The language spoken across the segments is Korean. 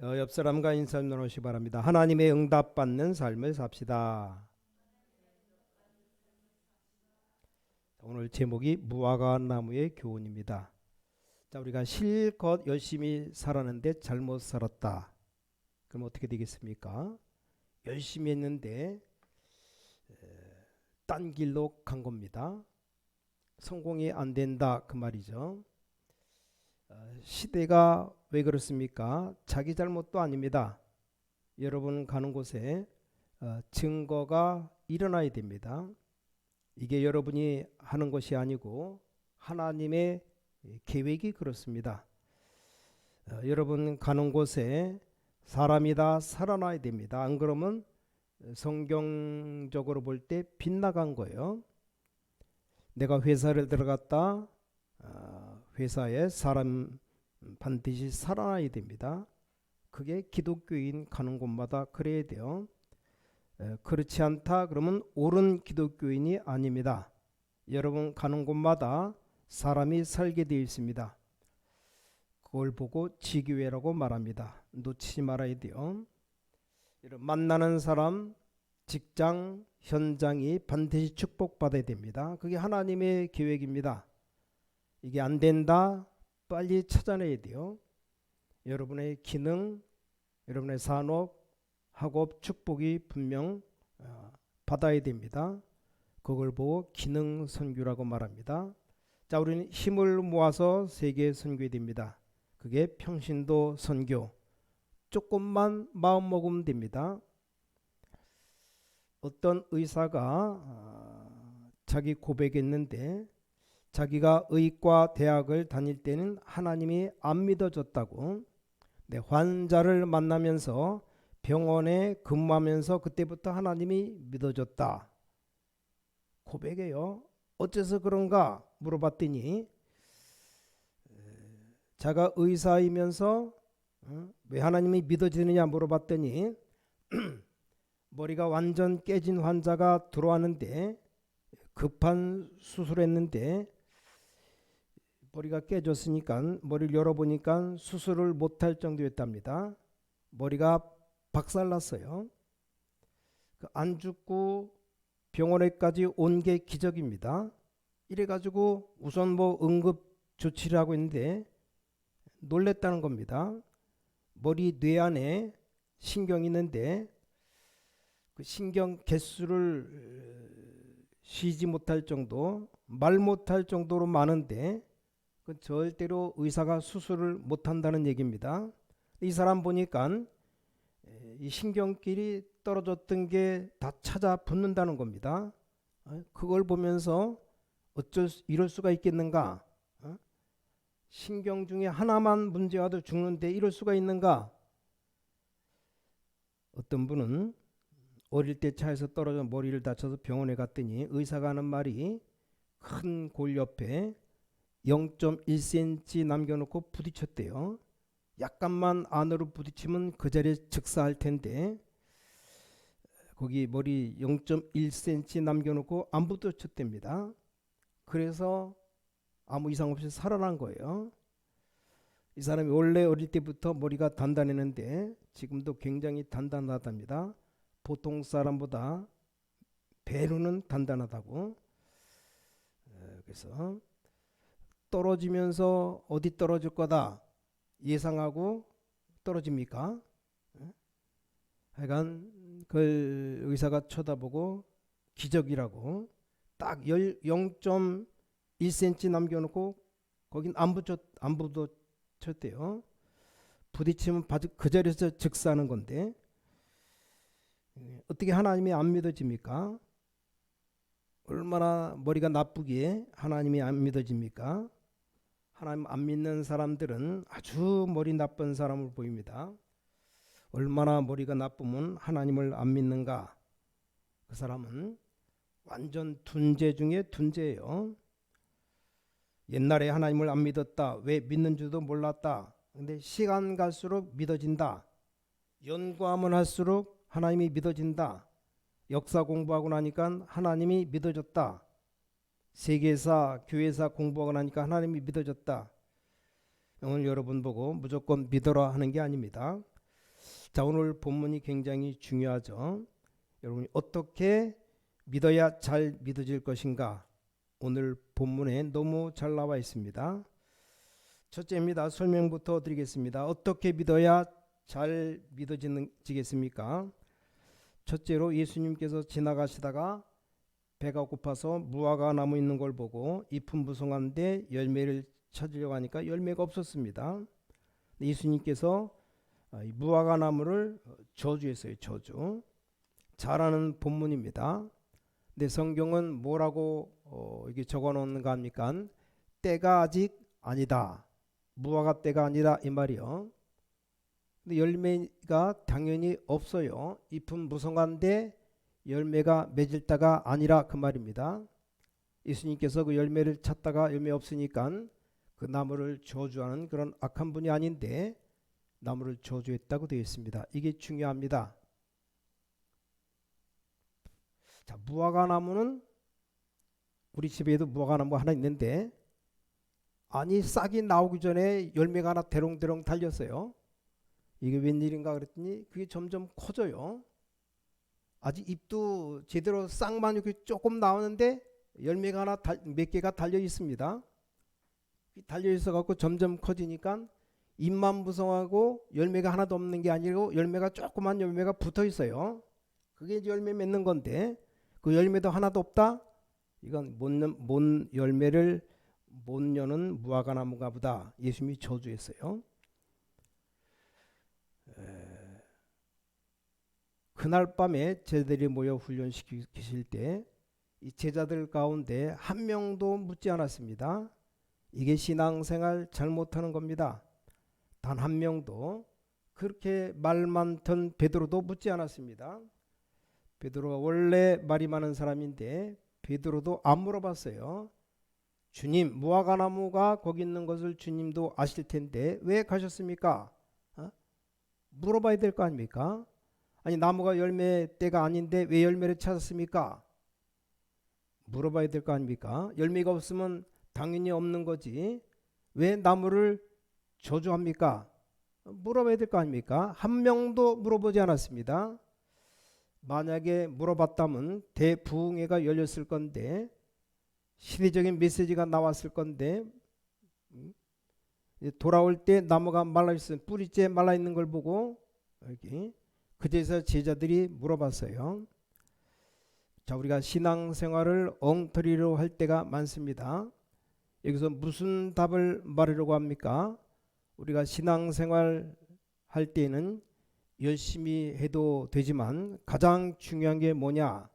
옆 사람과 인사 나누시 바랍니다. 하나님의 응답받는 삶을 삽시다. 오늘 제목이 무화과 나무의 교훈입니다. 자, 우리가 실컷 열심히 살았는데 잘못 살았다. 그럼 어떻게 되겠습니까? 열심히 했는데 딴 길로 간 겁니다. 성공이 안 된다 그 말이죠. 시대가 왜 그렇습니까? 자기 잘못도 아닙니다. 여러분 가는 곳에 증거가 일어나야 됩니다. 이게 여러분이 하는 것이 아니고 하나님의 계획이 그렇습니다. 여러분 가는 곳에 사람이 다 살아나야 됩니다. 안 그러면 성경적으로 볼 때 빗나간 거예요. 내가 회사를 들어갔다. 회사에 사람 반드시 살아나야 됩니다. 그게 기독교인 가는 곳마다 그래야 돼요. 그렇지 않다 그러면 옳은 기독교인이 아닙니다. 여러분 가는 곳마다 사람이 살게 되어 있습니다. 그걸 보고 지교회라고 말합니다. 놓치지 말아야 돼요. 만나는 사람, 직장, 현장이 반드시 축복받아야 됩니다. 그게 하나님의 계획입니다. 이게 안 된다, 빨리 찾아내야 돼요. 여러분의 기능, 여러분의 산업, 학업, 축복이 분명 받아야 됩니다. 그걸 보고 기능 선교라고 말합니다. 자, 우리는 힘을 모아서 세계 선교해야 됩니다. 그게 평신도 선교. 조금만 마음 먹으면 됩니다. 어떤 의사가 자기 고백했는데 자기가 의과 대학을 다닐 때는 하나님이 안 믿어졌다고. 환자를 만나면서 병원에 근무하면서 그때부터 하나님이 믿어졌다. 고백해요. 어째서 그런가 물어봤더니 자가 의사이면서 왜 하나님이 믿어지느냐 물어봤더니 머리가 완전 깨진 환자가 들어왔는데 급한 수술했는데 머리가 깨졌으니까 머리를 열어보니까 수술을 못할 정도였답니다. 머리가 박살났어요. 안 죽고 병원에까지 온 게 기적입니다. 이래가지고 우선 응급 조치를 하고 있는데 놀랬다는 겁니다. 머리 뇌 안에 신경이 있는데 그 신경 개수를 쉬지 못할 정도, 말 못할 정도로 많은데 그 절대로 의사가 수술을 못한다는 얘기입니다. 이 사람 보니까 이 신경끼리 떨어졌던 게 다 찾아 붙는다는 겁니다. 그걸 보면서 이럴 수가 있겠는가? 신경 중에 하나만 문제와도 죽는데 이럴 수가 있는가? 어떤 분은 어릴 때 차에서 떨어져 머리를 다쳐서 병원에 갔더니 의사가 하는 말이 큰 골 옆에 0.1cm 남겨놓고 부딪혔대요. 약간만 안으로 부딪히면 그 자리에 즉사할 텐데 거기 머리 0.1cm 남겨놓고 안 부딪혔답니다. 그래서 아무 이상 없이 살아난 거예요. 이 사람이 원래 어릴 때부터 머리가 단단했는데 지금도 굉장히 단단하답니다. 보통 사람보다 배로는 단단하다고. 그래서 떨어지면서 어디 떨어질 거다 예상하고 떨어집니까? 하여간 그 의사가 쳐다보고 기적이라고 딱 0.1cm 남겨놓고 거긴 안 부딪혔대요. 부딪히면 그 자리에서 즉사하는 건데 어떻게 하나님이 안 믿어집니까? 얼마나 머리가 나쁘기에 하나님이 안 믿어집니까? 하나님 안 믿는 사람들은 아주 머리 나쁜 사람을 보입니다. 얼마나 머리가 나쁘면 하나님을 안 믿는가? 그 사람은 완전 둔재 중에 둔재예요. 옛날에 하나님을 안 믿었다. 왜 믿는 줄도 몰랐다. 근데 시간 갈수록 믿어진다. 연구하면 할수록 하나님이 믿어진다. 역사 공부하고 나니까 하나님이 믿어졌다. 세계사, 교회사 공부하고 나니까 하나님이 믿어졌다. 오늘 여러분 보고 무조건 믿어라 하는 게 아닙니다. 자, 오늘 본문이 굉장히 중요하죠. 여러분이 어떻게 믿어야 잘 믿어질 것인가? 오늘 본문에 너무 잘 나와 있습니다. 첫째입니다. 설명부터 드리겠습니다. 어떻게 믿어야 잘 믿어지겠습니까? 첫째로 예수님께서 지나가시다가 배가 고파서 무화과 나무 있는 걸 보고 잎은 무성한데 열매를 찾으려고 하니까 열매가 없었습니다. 예수님께서 무화과 나무를 저주했어요. 저주. 잘 아는 본문입니다. 근데 성경은 뭐라고 이게 적어 놓는가 합니까? 때가 아직 아니다. 무화과 때가 아니다 이 말이요. 근데 열매가 당연히 없어요. 잎은 무성한데 열매가 맺을 때가 아니라 그 말입니다. 예수님께서 그 열매를 찾다가 열매 없으니까 그 나무를 저주하는 그런 악한 분이 아닌데 나무를 저주했다고 되어 있습니다. 이게 중요합니다. 자, 무화과 나무는 우리 집에도 무화과 나무 하나 있는데 아니 싹이 나오기 전에 열매가 하나 대롱대롱 달렸어요. 이게 웬일인가 그랬더니 그게 점점 커져요. 아직 잎도 제대로 싹만 이렇게 조금 나오는데 열매가 하나 몇 개가 달려 있습니다. 달려 있어 갖고 점점 커지니까 잎만 무성하고 열매가 하나도 없는 게 아니고 열매가 조그만 열매가 붙어 있어요. 그게 이제 열매 맺는 건데 그 열매도 하나도 없다. 이건 못 열매를 못 여는 무화과 나무가 보다. 예수님이 저주했어요. 그날 밤에 제자들이 모여 훈련시키실 때 이 제자들 가운데 한 명도 묻지 않았습니다. 이게 신앙생활 잘못하는 겁니다. 단 한 명도. 그렇게 말 많던 베드로도 묻지 않았습니다. 베드로가 원래 말이 많은 사람인데 베드로도 안 물어봤어요. 주님, 무화과 나무가 거기 있는 것을 주님도 아실 텐데 왜 가셨습니까? 물어봐야 될 거 아닙니까? 아니 나무가 열매 때가 아닌데 왜 열매를 찾았습니까? 물어봐야 될 거 아닙니까? 열매가 없으면 당연히 없는 거지. 왜 나무를 저주합니까? 물어봐야 될 거 아닙니까? 한 명도 물어보지 않았습니다. 만약에 물어봤다면 대부흥회가 열렸을 건데 시대적인 메시지가 나왔을 건데 돌아올 때 나무가 말라있는 뿌리째 말라있는 걸 보고 여기 그제서 제자들이 물어봤어요. 자, 우리가 신앙생활을 엉터리로 할 때가 많습니다. 여기서 무슨 답을 말하려고 합니까? 우리가 신앙생활 할 때는 열심히 해도 되지만 가장 중요한 게 뭐냐?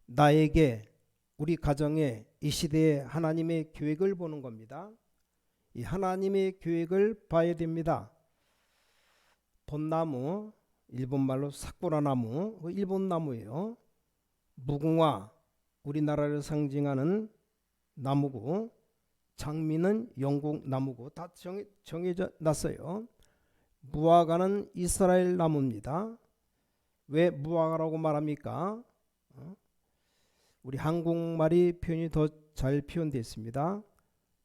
나에게 우리 가정에 이 시대에 하나님의 계획을 보는 겁니다. 이 하나님의 계획을 봐야 됩니다. 벚나무, 일본말로 사쿠라 나무, 일본 나무예요. 무궁화, 우리나라를 상징하는 나무고 장미는 영국 나무고 다 정해져 놨어요. 무화과는 이스라엘 나무입니다. 왜 무화과라고 말합니까? 우리 한국말이 표현이 더 잘 표현되어 있습니다.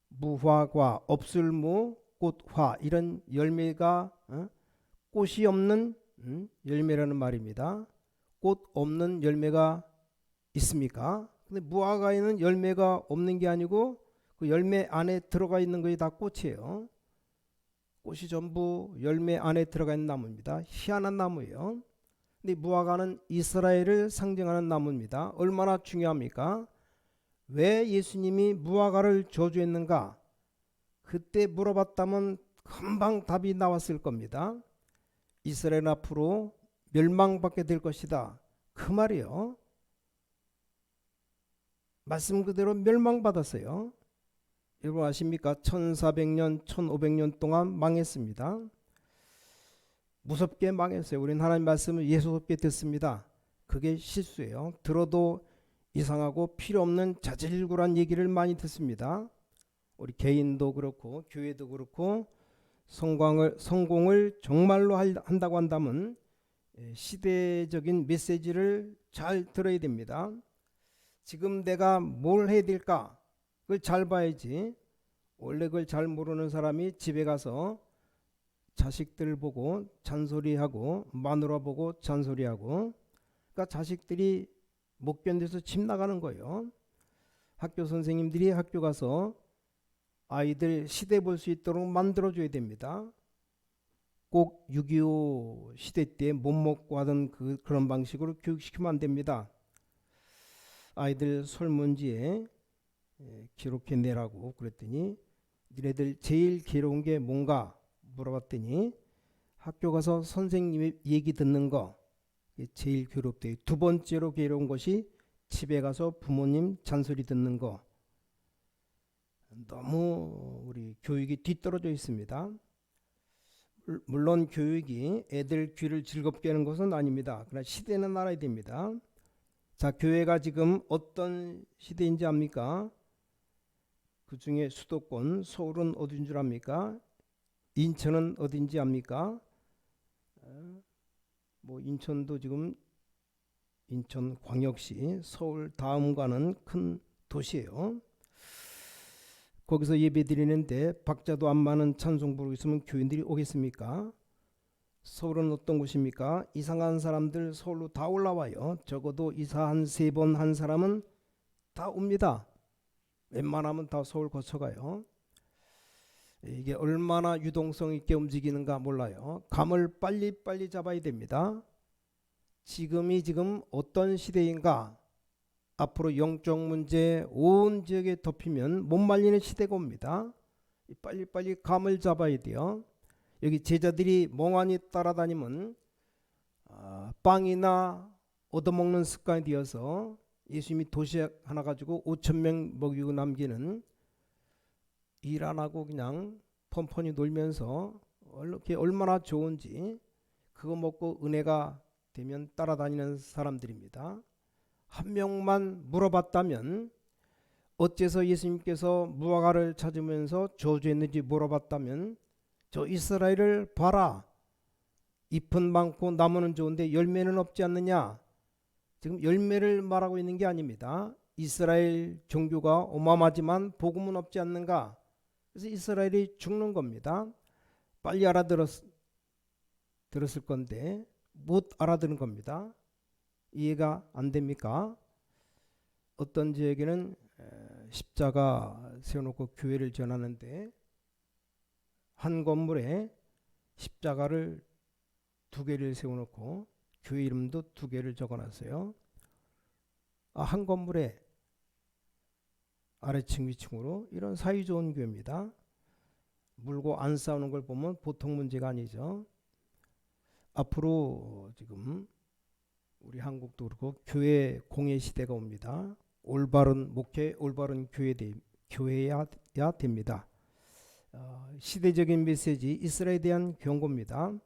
무화과, 없을무, 꽃화 이런 열매가 꽃이 없는 열매라는 말입니다. 꽃 없는 열매가 있습니까? 근데 무화과에는 열매가 없는 게 아니고 그 열매 안에 들어가 있는 것이 다 꽃이에요. 꽃이 전부 열매 안에 들어가 있는 나무입니다. 희한한 나무예요. 근데 무화과는 이스라엘을 상징하는 나무입니다. 얼마나 중요합니까? 왜 예수님이 무화과를 저주했는가? 그때 물어봤다면 금방 답이 나왔을 겁니다. 이스라엘 앞으로 멸망받게 될 것이다. 그 말이요. 말씀 그대로 멸망받았어요. 여러분 아십니까? 1400년, 1500년 동안 망했습니다. 무섭게 망했어요. 우리는 하나님 말씀을 예수롭게 듣습니다. 그게 실수예요. 들어도 이상하고 필요 없는 자질구란 얘기를 많이 듣습니다. 우리 개인도 그렇고 교회도 그렇고 성공을 정말로 한다고 한다면 시대적인 메시지를 잘 들어야 됩니다. 지금 내가 뭘 해야 될까? 그걸 잘 봐야지. 원래 그걸 잘 모르는 사람이 집에 가서 자식들 보고 잔소리하고 마누라 보고 잔소리하고, 그러니까 자식들이 못 견뎌서 집 나가는 거예요. 학교 선생님들이 학교 가서 아이들 시대 볼 수 있도록 만들어줘야 됩니다. 꼭 6.25 시대 때 못 먹고 하던 그런 방식으로 교육시키면 안 됩니다. 아이들 설문지에 기록해내라고 그랬더니 니네들 제일 괴로운 게 뭔가 물어봤더니 학교 가서 선생님의 얘기 듣는 거 제일 괴롭대요. 두 번째로 괴로운 것이 집에 가서 부모님 잔소리 듣는 거. 너무 우리 교육이 뒤떨어져 있습니다. 물론 교육이 애들 귀를 즐겁게 하는 것은 아닙니다. 그러나 시대는 알아야 됩니다. 자, 교회가 지금 어떤 시대인지 압니까? 그 중에 수도권 서울은 어딘 줄 압니까? 인천은 어딘지 압니까? 뭐 인천도 지금 인천광역시 서울 다음가는 큰 도시예요. 거기서 예배 드리는데 박자도 안 맞는 찬송 부르고 있으면 교인들이 오겠습니까? 서울은 어떤 곳입니까? 이상한 사람들 서울로 다 올라와요. 적어도 이사 한 3번 한 사람은 다 옵니다. 웬만하면 다 서울 거쳐가요. 이게 얼마나 유동성 있게 움직이는가 몰라요. 감을 빨리 잡아야 됩니다. 지금 어떤 시대인가? 앞으로 영적 문제 온 지역에 덮이면 못 말리는 시대가 옵니다. 빨리 감을 잡아야 돼요. 여기 제자들이 멍하니 따라다니면 빵이나 얻어먹는 습관이 되어서 예수님이 도시락 하나 가지고 5,000명 먹이고 남기는, 일 안 하고 그냥 펀펀히 놀면서 얼마나 좋은지 그거 먹고 은혜가 되면 따라다니는 사람들입니다. 한 명만 물어봤다면, 어째서 예수님께서 무화과를 찾으면서 저주했는지 물어봤다면, 저 이스라엘을 봐라, 잎은 많고 나무는 좋은데 열매는 없지 않느냐. 지금 열매를 말하고 있는 게 아닙니다. 이스라엘 종교가 어마어마하지만 복음은 없지 않는가. 그래서 이스라엘이 죽는 겁니다. 빨리 들었을 건데 못 알아들은 겁니다. 이해가 안 됩니까? 어떤 지역에는 십자가 세워놓고 교회를 전하는데 한 건물에 십자가를 2개를 세워놓고 교회 이름도 2개를 적어놨어요. 한 건물에 아래층 위층으로. 이런 사이 좋은 교회입니다. 물고 안 싸우는 걸 보면 보통 문제가 아니죠. 앞으로 지금 우리 한국도 그렇고 교회 공예 시대가 옵니다. 올바른 목회, 올바른 교회야 됩니다. 시대적인 메시지, 이스라엘에 대한 경고입니다.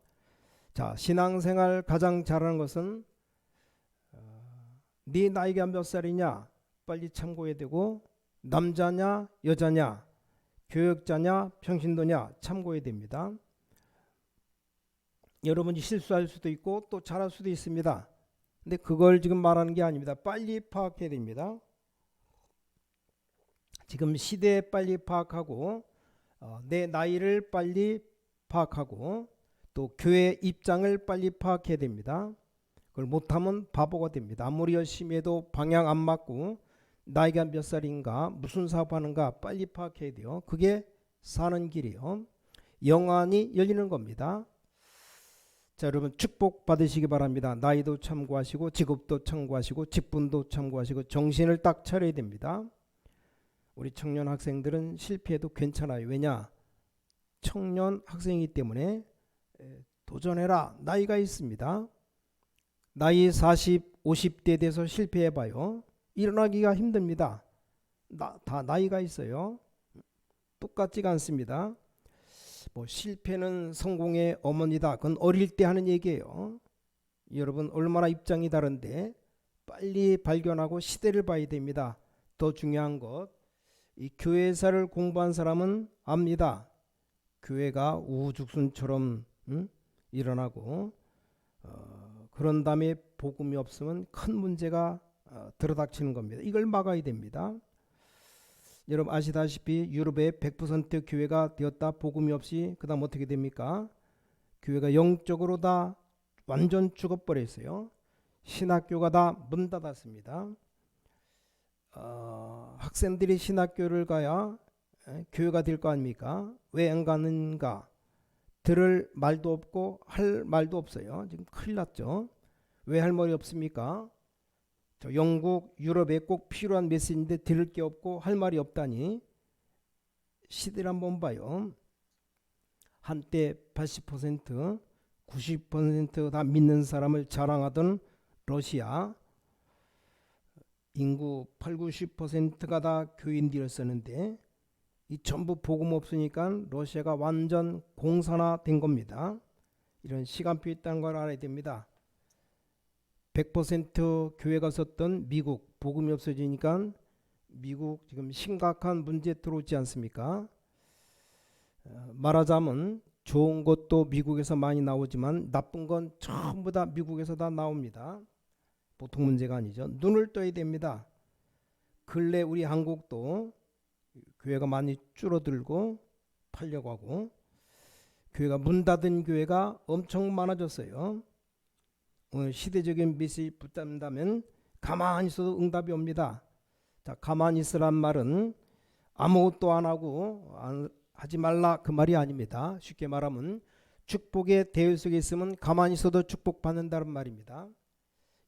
자, 신앙생활 가장 잘하는 것은 네 나이가 몇 살이냐 빨리 참고해야 되고, 남자냐 여자냐 교역자냐 평신도냐 참고해야 됩니다. 여러분이 실수할 수도 있고 또 잘할 수도 있습니다. 근데 그걸 지금 말하는 게 아닙니다. 빨리 파악해야 됩니다. 지금 시대에 빨리 파악하고 내 나이를 빨리 파악하고 또 교회 입장을 빨리 파악해야 됩니다. 그걸 못하면 바보가 됩니다. 아무리 열심히 해도 방향 안 맞고 나이가 몇 살인가 무슨 사업하는가 빨리 파악해야 돼요. 그게 사는 길이요. 영안이 열리는 겁니다. 자, 여러분 축복 받으시기 바랍니다. 나이도 참고하시고 직업도 참고하시고 직분도 참고하시고 정신을 딱 차려야 됩니다. 우리 청년 학생들은 실패해도 괜찮아요. 왜냐? 청년 학생이기 때문에 도전해라. 나이가 있습니다. 나이 40, 50대 돼서 실패해봐요. 일어나기가 힘듭니다. 다 나이가 있어요. 똑같지가 않습니다. 뭐 실패는 성공의 어머니다. 그건 어릴 때 하는 얘기예요. 여러분 얼마나 입장이 다른데 빨리 발견하고 시대를 봐야 됩니다. 더 중요한 것, 이 교회사를 공부한 사람은 압니다. 교회가 우후죽순처럼 일어나고 그런 다음에 복음이 없으면 큰 문제가 들어닥치는 겁니다. 이걸 막아야 됩니다. 여러분 아시다시피 유럽의 100% 교회가 되었다. 복음이 없이 그 다음 어떻게 됩니까? 교회가 영적으로 다 완전 죽어버렸어요. 신학교가 다 문 닫았습니다. 학생들이 신학교를 가야 교회가 될 거 아닙니까? 왜 안 가는가? 들을 말도 없고 할 말도 없어요. 지금 큰일 났죠. 왜 할 말이 없습니까? 저 영국, 유럽에 꼭 필요한 메시지인데 들을 게 없고 할 말이 없다니. 시대를 한번 봐요. 한때 80%, 90% 다 믿는 사람을 자랑하던 러시아, 인구 8, 90%가 다 교인들이었었는데 이 전부 복음 없으니까 러시아가 완전 공산화된 겁니다. 이런 시간표 있다는 걸 알아야 됩니다. 100% 교회가 썼던 미국, 복음이 없어지니까 미국 지금 심각한 문제 들어오지 않습니까? 말하자면 좋은 것도 미국에서 많이 나오지만 나쁜 건 전부 다 미국에서 다 나옵니다. 보통 문제가 아니죠. 눈을 떠야 됩니다. 근래 우리 한국도 교회가 많이 줄어들고 팔려고 하고 교회가 문 닫은 교회가 엄청 많아졌어요. 오늘 시대적인 메시지 붙잡는다면 가만히 있어도 응답이 옵니다. 자, 가만히 있으란 말은 아무것도 안 하고 하지 말라 그 말이 아닙니다. 쉽게 말하면 축복의 대열 속에 있으면 가만히 있어도 축복받는다는 말입니다.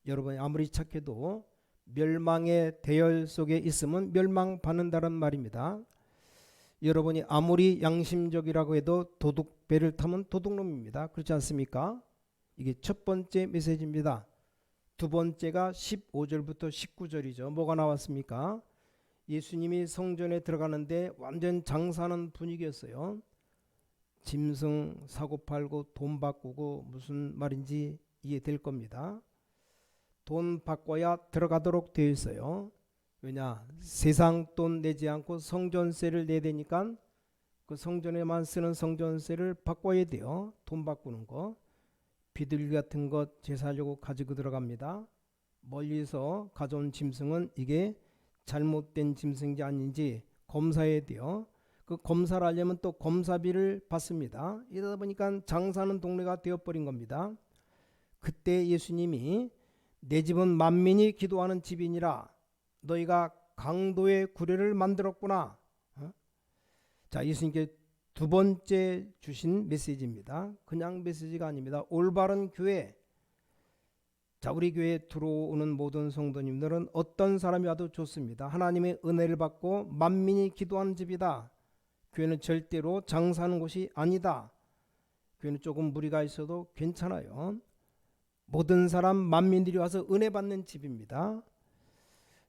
여러분이 아무리 착해도 멸망의 대열 속에 있으면 멸망받는다는 말입니다. 여러분이 아무리 양심적이라고 해도 도둑배를 타면 도둑놈입니다. 그렇지 않습니까? 이게 첫 번째 메시지입니다. 두 번째가 15절부터 19절이죠. 뭐가 나왔습니까? 예수님이 성전에 들어가는데 완전 장사하는 분위기였어요. 짐승 사고 팔고 돈 바꾸고 무슨 말인지 이해될 겁니다. 돈 바꿔야 들어가도록 되어 있어요. 왜냐? 세상 돈 내지 않고 성전세를 내야 되니까 그 성전에만 쓰는 성전세를 바꿔야 돼요. 돈 바꾸는 거. 비둘기 같은 것 제사하려고 가지고 들어갑니다. 멀리서 가져온 짐승은 이게 잘못된 짐승인지 아닌지 검사해야 돼요. 그 검사를 하려면 또 검사비를 받습니다. 이러다 보니까 장사하는 동네가 되어버린 겁니다. 그때 예수님이 내 집은 만민이 기도하는 집이니라. 너희가 강도의 구례를 만들었구나. 자, 예수님께 두 번째 주신 메시지입니다. 그냥 메시지가 아닙니다. 올바른 교회. 자, 우리 교회에 들어오는 모든 성도님들은 어떤 사람이 와도 좋습니다. 하나님의 은혜를 받고 만민이 기도하는 집이다. 교회는 절대로 장사하는 곳이 아니다. 교회는 조금 무리가 있어도 괜찮아요. 모든 사람 만민들이 와서 은혜 받는 집입니다.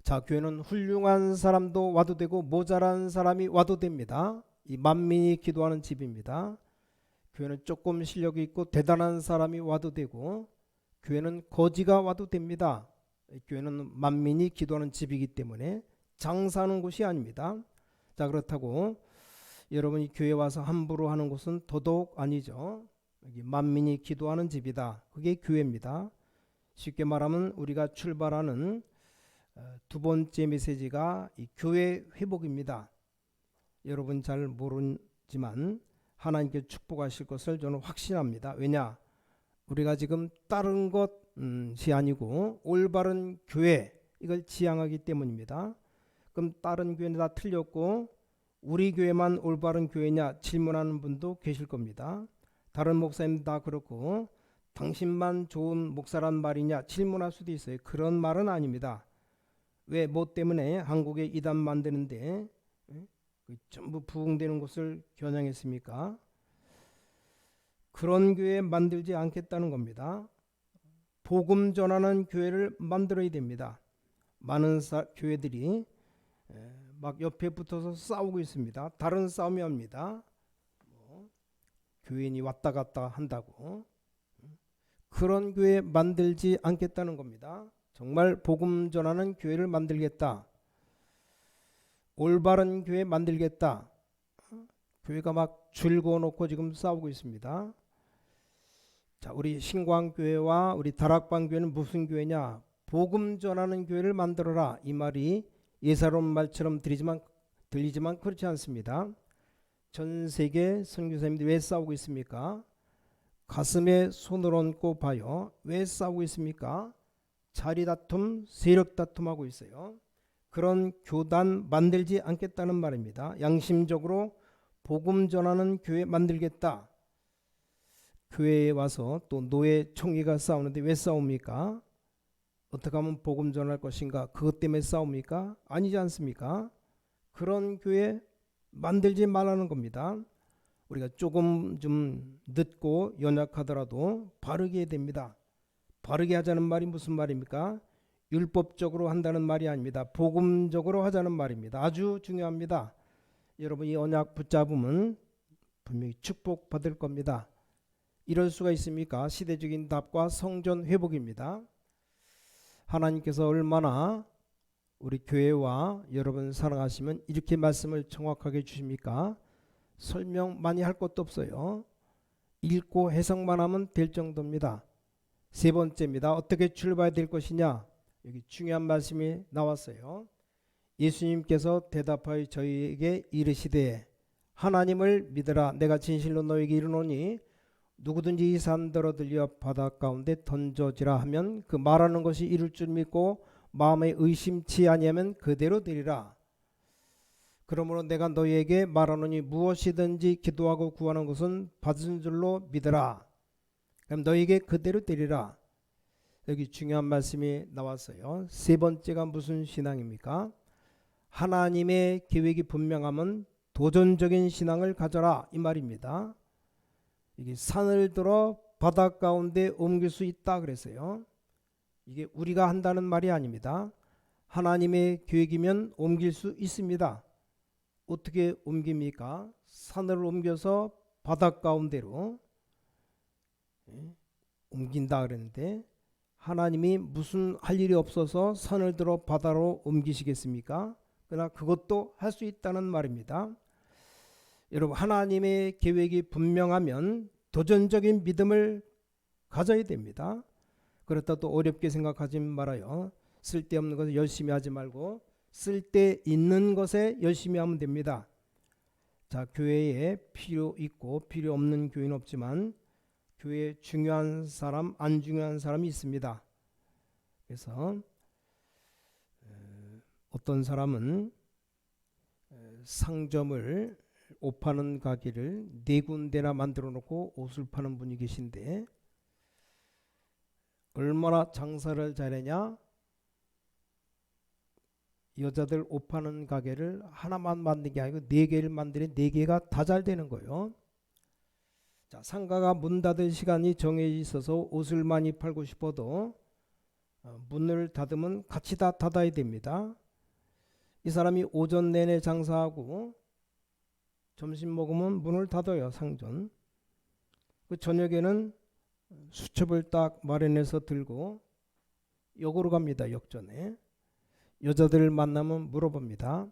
자, 교회는 훌륭한 사람도 와도 되고 모자란 사람이 와도 됩니다. 이 만민이 기도하는 집입니다. 교회는 조금 실력이 있고 대단한 사람이 와도 되고 교회는 거지가 와도 됩니다. 교회는 만민이 기도하는 집이기 때문에 장사하는 곳이 아닙니다. 자, 그렇다고 여러분이 교회 와서 함부로 하는 곳은 더더욱 아니죠. 여기 만민이 기도하는 집이다. 그게 교회입니다. 쉽게 말하면 우리가 출발하는 두 번째 메시지가 이 교회 회복입니다. 여러분 잘 모르지만 하나님께 축복하실 것을 저는 확신합니다. 왜냐? 우리가 지금 다른 것이 아니고 올바른 교회 이걸 지향하기 때문입니다. 그럼 다른 교회는 다 틀렸고 우리 교회만 올바른 교회냐 질문하는 분도 계실 겁니다. 다른 목사님 다 그렇고 당신만 좋은 목사란 말이냐 질문할 수도 있어요. 그런 말은 아닙니다. 왜 뭐 때문에 한국에 이단 만드는데 전부 부흥되는 곳을 겨냥했습니까? 그런 교회 만들지 않겠다는 겁니다. 복음 전하는 교회를 만들어야 됩니다. 많은 교회들이 막 옆에 붙어서 싸우고 있습니다. 다른 싸움이 합니다. 교인이 왔다 갔다 한다고. 그런 교회 만들지 않겠다는 겁니다. 정말 복음 전하는 교회를 만들겠다. 올바른 교회 만들겠다. 교회가 막 줄 그어놓고 지금 싸우고 있습니다. 자, 우리 신광교회와 우리 다락방교회는 무슨 교회냐? 복음 전하는 교회를 만들어라. 이 말이 예사로운 말처럼 들리지만 그렇지 않습니다. 전 세계 선교사님들이 왜 싸우고 있습니까? 가슴에 손을 얹고 봐요. 왜 싸우고 있습니까? 자리 다툼, 세력 다툼하고 있어요. 그런 교단 만들지 않겠다는 말입니다. 양심적으로 복음 전하는 교회 만들겠다. 교회에 와서 또 노예 총회가 싸우는데 왜 싸웁니까? 어떻게 하면 복음 전할 것인가? 그것 때문에 싸웁니까? 아니지 않습니까? 그런 교회 만들지 말라는 겁니다. 우리가 조금 좀 늦고 연약하더라도 바르게 해야 됩니다. 바르게 하자는 말이 무슨 말입니까? 율법적으로 한다는 말이 아닙니다. 복음적으로 하자는 말입니다. 아주 중요합니다. 여러분 이 언약 붙잡으면 분명히 축복받을 겁니다. 이럴 수가 있습니까? 시대적인 답과 성전 회복입니다. 하나님께서 얼마나 우리 교회와 여러분 사랑하시면 이렇게 말씀을 정확하게 주십니까? 설명 많이 할 것도 없어요. 읽고 해석만 하면 될 정도입니다. 세 번째입니다. 어떻게 출발해야 될 것이냐? 여기 중요한 말씀이 나왔어요. 예수님께서 대답하여 저희에게 이르시되 하나님을 믿으라. 내가 진실로 너에게 이르노니 누구든지 이 산더러 들려 바다 가운데 던져지라 하면 그 말하는 것이 이룰 줄 믿고 마음에 의심치 아니하면 그대로 되리라. 그러므로 내가 너희에게 말하노니 무엇이든지 기도하고 구하는 것은 받은 줄로 믿으라. 그럼 너희에게 그대로 되리라. 여기 중요한 말씀이 나왔어요. 세 번째가 무슨 신앙입니까? 하나님의 계획이 분명하면 도전적인 신앙을 가져라 이 말입니다. 이게 산을 들어 바다 가운데 옮길 수 있다 그랬어요. 이게 우리가 한다는 말이 아닙니다. 하나님의 계획이면 옮길 수 있습니다. 어떻게 옮깁니까? 산을 옮겨서 바다 가운데로 옮긴다 그랬는데 하나님이 무슨 할 일이 없어서 산을 들어 바다로 옮기시겠습니까? 그러나 그것도 할 수 있다는 말입니다. 여러분 하나님의 계획이 분명하면 도전적인 믿음을 가져야 됩니다. 그렇다 또 어렵게 생각하지 말아요. 쓸데없는 것에 열심히 하지 말고 쓸데있는 것에 열심히 하면 됩니다. 자, 교회에 필요 있고 필요 없는 교회는 없지만 교회에 중요한 사람, 안 중요한 사람이 있습니다. 그래서 어떤 사람은 상점을 옷 파는 가게를 4군데나 만들어 놓고 옷을 파는 분이 계신데 얼마나 장사를 잘하냐? 여자들 옷 파는 가게를 하나만 만든 게 아니고 4개를 만드는 4개가 다 잘 되는 거예요. 자, 상가가 문 닫을 시간이 정해져 있어서 옷을 많이 팔고 싶어도 문을 닫으면 같이 다 닫아야 됩니다. 이 사람이 오전 내내 장사하고 점심 먹으면 문을 닫아요. 상전. 그 저녁에는 수첩을 딱 마련해서 들고 역으로 갑니다. 역전에. 여자들을 만나면 물어봅니다.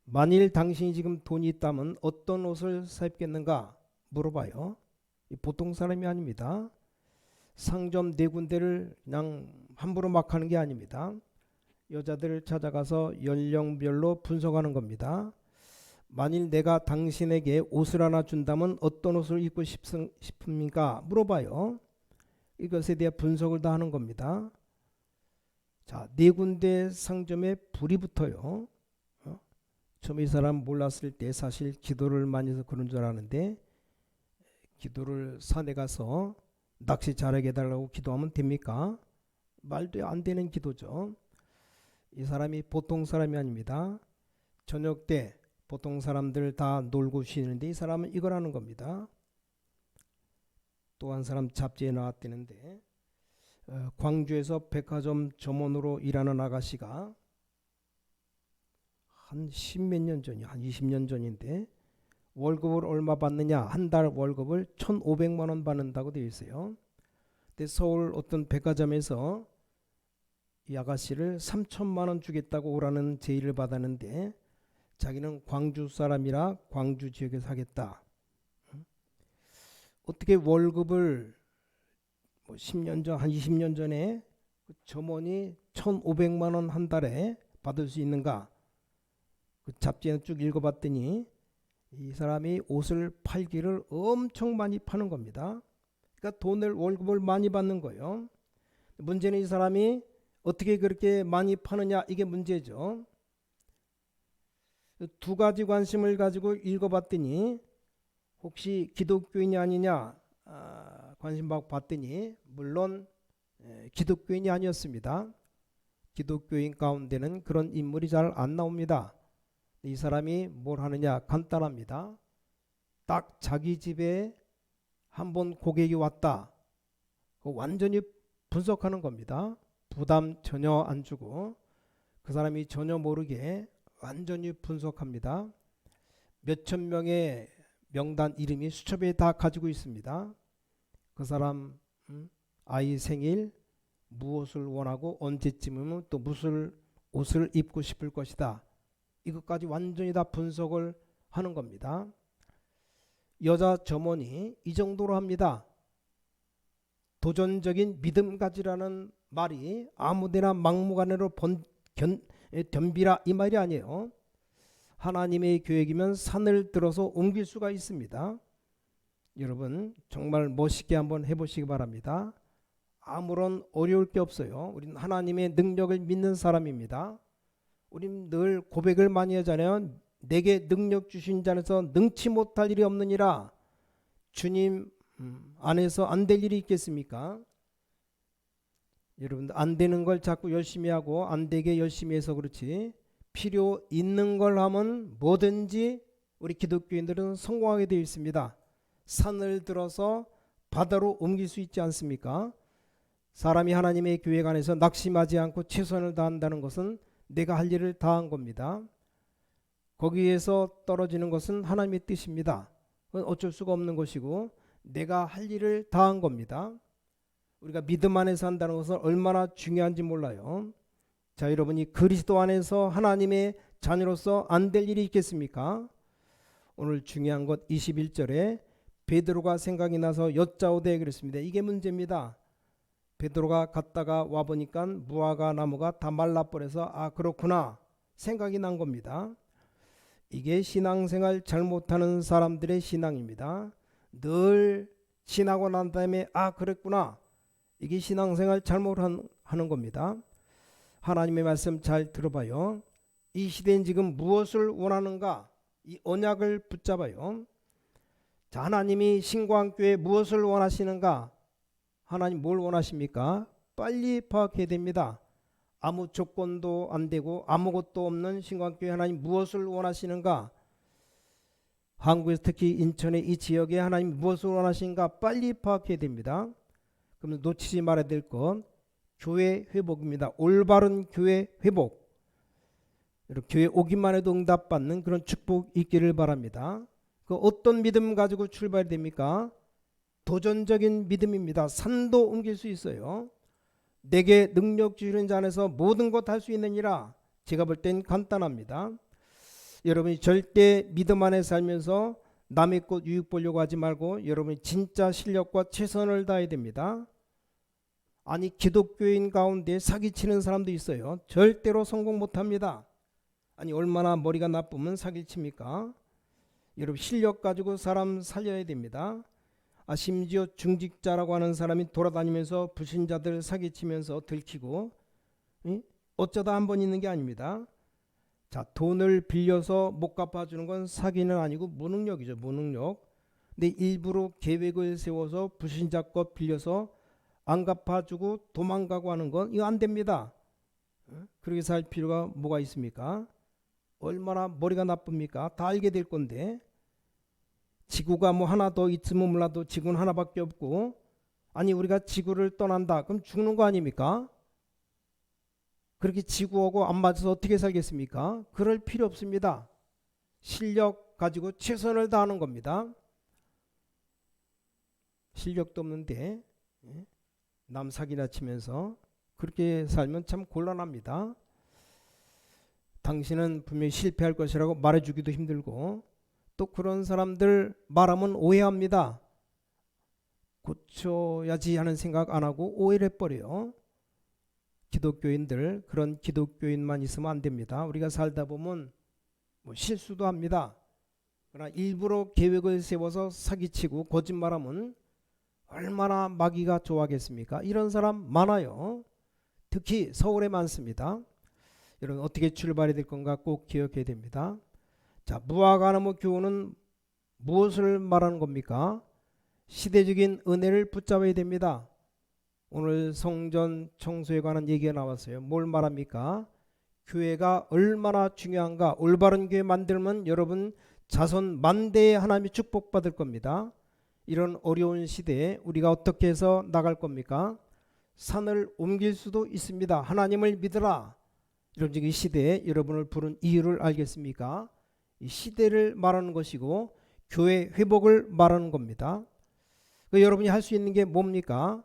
만일 당신이 지금 돈이 있다면 어떤 옷을 사 입겠는가 물어봐요. 보통 사람이 아닙니다. 상점 4군데를 그냥 함부로 막 하는 게 아닙니다. 여자들을 찾아가서 연령별로 분석하는 겁니다. 만일 내가 당신에게 옷을 하나 준다면 어떤 옷을 입고 싶습니까? 물어봐요. 이것에 대해 분석을 다 하는 겁니다. 자, 4군데 상점에 불이 붙어요. 처음 이 사람 몰랐을 때 사실 기도를 많이 해서 그런 줄 아는데 기도를 산에 가서 낚시 잘하게 해달라고 기도하면 됩니까? 말도 안 되는 기도죠. 이 사람이 보통 사람이 아닙니다. 저녁 때 보통 사람들 다 놀고 쉬는데 이 사람은 이걸 하는 겁니다. 또 한 사람 잡지에 나왔다는데 광주에서 백화점 점원으로 일하는 아가씨가 한 10몇 년 전이요. 한 20년 전인데 월급을 얼마 받느냐? 한 달 월급을 1,500만 원 받는다고 되어 있어요. 근데 서울 어떤 백화점에서 이 아가씨를 3천만 원 주겠다고 오라는 제의를 받았는데 자기는 광주 사람이라 광주 지역에서 하겠다. 어떻게 월급을 10년 전, 한 20년 전에 점원이 1,500만 원 한 달에 받을 수 있는가? 그 잡지에 쭉 읽어봤더니 이 사람이 옷을 팔기를 엄청 많이 파는 겁니다. 그러니까 돈을 월급을 많이 받는 거예요. 문제는 이 사람이 어떻게 그렇게 많이 파느냐, 이게 문제죠. 두 가지 관심을 가지고 읽어봤더니 혹시 기독교인이 아니냐 관심 받고 봤더니 물론 기독교인이 아니었습니다. 기독교인 가운데는 그런 인물이 잘 안 나옵니다. 이 사람이 뭘 하느냐, 간단합니다. 딱 자기 집에 한번 고객이 왔다, 완전히 분석하는 겁니다. 부담 전혀 안 주고 그 사람이 전혀 모르게 완전히 분석합니다. 몇천 명의 명단 이름이 수첩에 다 가지고 있습니다. 그 사람 아이 생일, 무엇을 원하고 언제쯤이면 또 무슨 옷을 입고 싶을 것이다, 이것까지 완전히 다 분석을 하는 겁니다. 여자 점원이 이 정도로 합니다. 도전적인 믿음 가지라는 말이 아무데나 막무가내로 덤비라, 이 말이 아니에요. 하나님의 계획이면 산을 들어서 옮길 수가 있습니다. 여러분 정말 멋있게 한번 해보시기 바랍니다. 아무런 어려울 게 없어요. 우리는 하나님의 능력을 믿는 사람입니다. 우리는 늘 고백을 많이 하잖아요. 내게 능력 주신 자에서 능치 못할 일이 없느니라. 주님 안에서 안 될 일이 있겠습니까? 여러분들 안 되는 걸 자꾸 열심히 하고 안 되게 열심히 해서 그렇지, 필요 있는 걸 하면 뭐든지 우리 기독교인들은 성공하게 되어 있습니다. 산을 들어서 바다로 옮길 수 있지 않습니까? 사람이 하나님의 계획 안에서 낙심하지 않고 최선을 다한다는 것은 내가 할 일을 다한 겁니다. 거기에서 떨어지는 것은 하나님의 뜻입니다. 그건 어쩔 수가 없는 것이고 내가 할 일을 다한 겁니다. 우리가 믿음 안에서 한다는 것은 얼마나 중요한지 몰라요. 자, 여러분이 그리스도 안에서 하나님의 자녀로서 안 될 일이 있겠습니까? 오늘 중요한 것 21절에 베드로가 생각이 나서 여짜오되 그랬습니다. 이게 문제입니다. 베드로가 갔다가 와보니까 무화과 나무가 다 말라버려서 아 그렇구나 생각이 난 겁니다. 이게 신앙생활 잘못하는 사람들의 신앙입니다. 늘 지나고 난 다음에 아 그랬구나, 이게 신앙생활 잘못하는 겁니다. 하나님의 말씀 잘 들어봐요. 이 시대는 지금 무엇을 원하는가, 이 언약을 붙잡아요. 자, 하나님이 신광교회 무엇을 원하시는가? 하나님 뭘 원하십니까? 빨리 파악해야 됩니다. 아무 조건도 안 되고 아무것도 없는 신광교회 하나님 무엇을 원하시는가? 한국에서 특히 인천의 이 지역에 하나님 무엇을 원하시는가 빨리 파악해야 됩니다. 그럼 놓치지 말아야 될 것, 교회 회복입니다. 올바른 교회 회복. 교회 오기만 해도 응답받는 그런 축복 있기를 바랍니다. 그 어떤 믿음 가지고 출발이 됩니까? 도전적인 믿음입니다. 산도 옮길 수 있어요. 내게 능력 주시는 자 안에서 모든 것 할 수 있느니라. 제가 볼 땐 간단합니다. 여러분이 절대 믿음 안에 살면서 남의 것 유익 보려고 하지 말고 여러분이 진짜 실력과 최선을 다해야 됩니다. 아니 기독교인 가운데 사기치는 사람도 있어요. 절대로 성공 못합니다. 아니 얼마나 머리가 나쁘면 사기를 칩니까? 여러분 실력 가지고 사람 살려야 됩니다. 심지어 중직자라고 하는 사람이 돌아다니면서 불신자들 사기치면서 들키고 어쩌다 한 번 있는 게 아닙니다. 자, 돈을 빌려서 못 갚아주는 건 사기는 아니고 무능력이죠. 무능력. 근데 일부러 계획을 세워서 불신자 것 빌려서 안 갚아주고 도망가고 하는 건 이거 안 됩니다. 그렇게 살 필요가 뭐가 있습니까? 얼마나 머리가 나쁩니까? 다 알게 될 건데. 지구가 뭐 하나 더 있으면 몰라도 지구는 하나밖에 없고, 아니 우리가 지구를 떠난다 그럼 죽는 거 아닙니까? 그렇게 지구하고 안 맞아서 어떻게 살겠습니까? 그럴 필요 없습니다. 실력 가지고 최선을 다하는 겁니다. 실력도 없는데 남 사기나 치면서 그렇게 살면 참 곤란합니다. 당신은 분명히 실패할 것이라고 말해주기도 힘들고, 또 그런 사람들 말하면 오해합니다. 고쳐야지 하는 생각 안 하고 오해를 해버려요. 기독교인들, 그런 기독교인만 있으면 안 됩니다. 우리가 살다 보면 뭐 실수도 합니다. 그러나 일부러 계획을 세워서 사기치고 거짓말하면 얼마나 마귀가 좋아하겠습니까? 이런 사람 많아요. 특히 서울에 많습니다. 여러분 어떻게 출발이 될 건가 꼭 기억해야 됩니다. 자, 무화과나무 교훈은 무엇을 말하는 겁니까? 시대적인 은혜를 붙잡아야 됩니다. 오늘 성전 청소에 관한 얘기가 나왔어요. 뭘 말합니까? 교회가 얼마나 중요한가. 올바른 교회 만들면 여러분 자손 만대에 하나님이 축복받을 겁니다. 이런 어려운 시대에 우리가 어떻게 해서 나갈 겁니까? 산을 옮길 수도 있습니다. 하나님을 믿으라. 여러분 이 시대에 여러분을 부른 이유를 알겠습니까? 이 시대를 말하는 것이고 교회 회복을 말하는 겁니다. 여러분이 할 수 있는 게 뭡니까?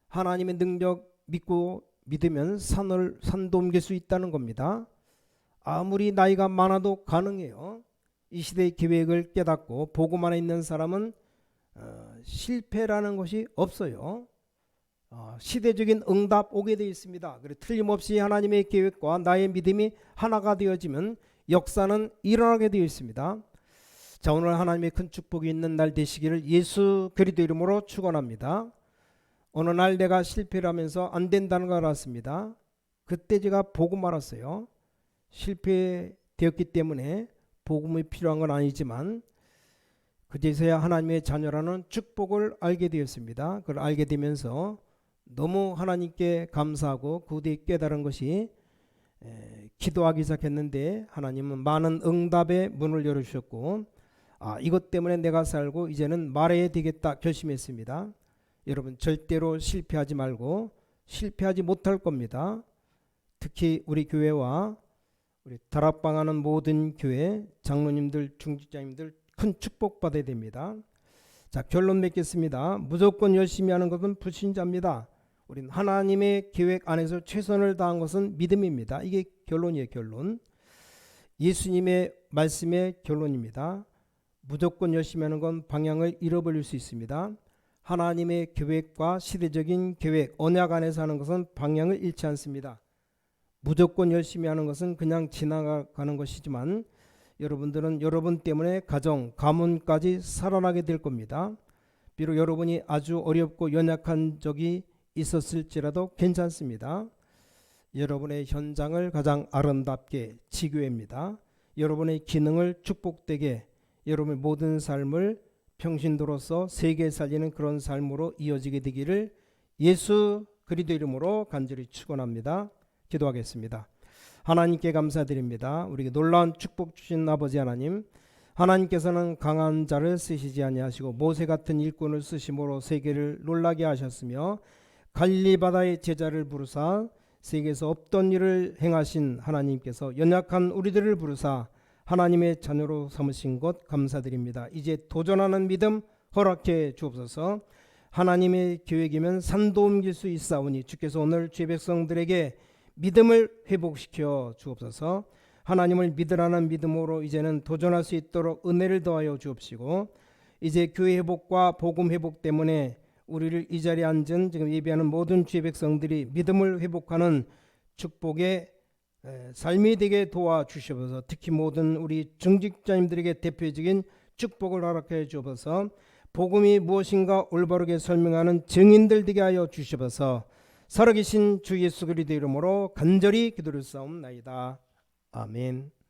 하나님의 능력 믿고 믿으면 산도 옮길 수 있다는 겁니다. 아무리 나이가 많아도 가능해요. 이 시대의 계획을 깨닫고 복음 안에 있는 사람은 실패라는 것이 없어요. 시대적인 응답 오게 되어 있습니다. 그래 틀림없이 하나님의 계획과 나의 믿음이 하나가 되어지면 역사는 일어나게 되어 있습니다. 자, 오늘 하나님의 큰 축복이 있는 날 되시기를 예수 그리스도 이름으로 축원합니다. 어느 날 내가 실패를 하면서 안 된다는 걸 알았습니다. 그때 제가 복음 알았어요. 실패되었기 때문에 복음이 필요한 건 아니지만 그제서야 하나님의 자녀라는 축복을 알게 되었습니다. 그걸 알게 되면서 너무 하나님께 감사하고 그 뒤에 깨달은 것이 기도하기 시작했는데 하나님은 많은 응답의 문을 열어주셨고 이것 때문에 내가 살고 이제는 말해야 되겠다 결심했습니다. 여러분 절대로 실패하지 말고 실패하지 못할 겁니다. 특히 우리 교회와 우리 다락방하는 모든 교회 장로님들 중직자님들 큰 축복받아야 됩니다. 자, 결론 맺겠습니다. 무조건 열심히 하는 것은 불신자입니다. 우리는 하나님의 계획 안에서 최선을 다한 것은 믿음입니다. 이게 결론이에요. 결론. 예수님의 말씀의 결론입니다. 무조건 열심히 하는 건 방향을 잃어버릴 수 있습니다. 하나님의 계획과 시대적인 계획, 언약 안에서 하는 것은 방향을 잃지 않습니다. 무조건 열심히 하는 것은 그냥 지나가는 것이지만 여러분들은 여러분 때문에 가정, 가문까지 살아나게 될 겁니다. 비록 여러분이 아주 어렵고 연약한 적이 있었을지라도 괜찮습니다. 여러분의 현장을 가장 아름답게 지교회입니다. 여러분의 기능을 축복되게 여러분의 모든 삶을 평신도로서 세계 살리는 그런 삶으로 이어지게 되기를 예수 그리스도 이름으로 간절히 축원합니다. 기도하겠습니다. 하나님께 감사드립니다. 우리에게 놀라운 축복 주신 아버지 하나님, 하나님께서는 강한 자를 쓰시지 아니하시고 모세 같은 일꾼을 쓰심으로 세계를 놀라게 하셨으며 갈릴리 바다의 제자를 부르사 세계에서 없던 일을 행하신 하나님께서 연약한 우리들을 부르사 하나님의 자녀로 삼으신 것 감사드립니다. 이제 도전하는 믿음 허락해 주옵소서. 하나님의 계획이면 산도 옮길 수 있사오니 주께서 오늘 주의 백성들에게 믿음을 회복시켜 주옵소서. 하나님을 믿으라는 믿음으로 이제는 도전할 수 있도록 은혜를 더하여 주옵시고 이제 교회 회복과 복음 회복 때문에 우리를 이 자리에 앉은 지금 예배하는 모든 주의 백성들이 믿음을 회복하는 축복의 삶이 되게 도와주시옵소서. 특히 모든 우리 중직자님들에게 대표적인 축복을 허락해 주옵소서. 복음이 무엇인가 올바르게 설명하는 증인들 되게 하여 주시옵소서. 살아계신 주 예수 그리스도 이름으로 간절히 기도를 싸움나이다. 아멘.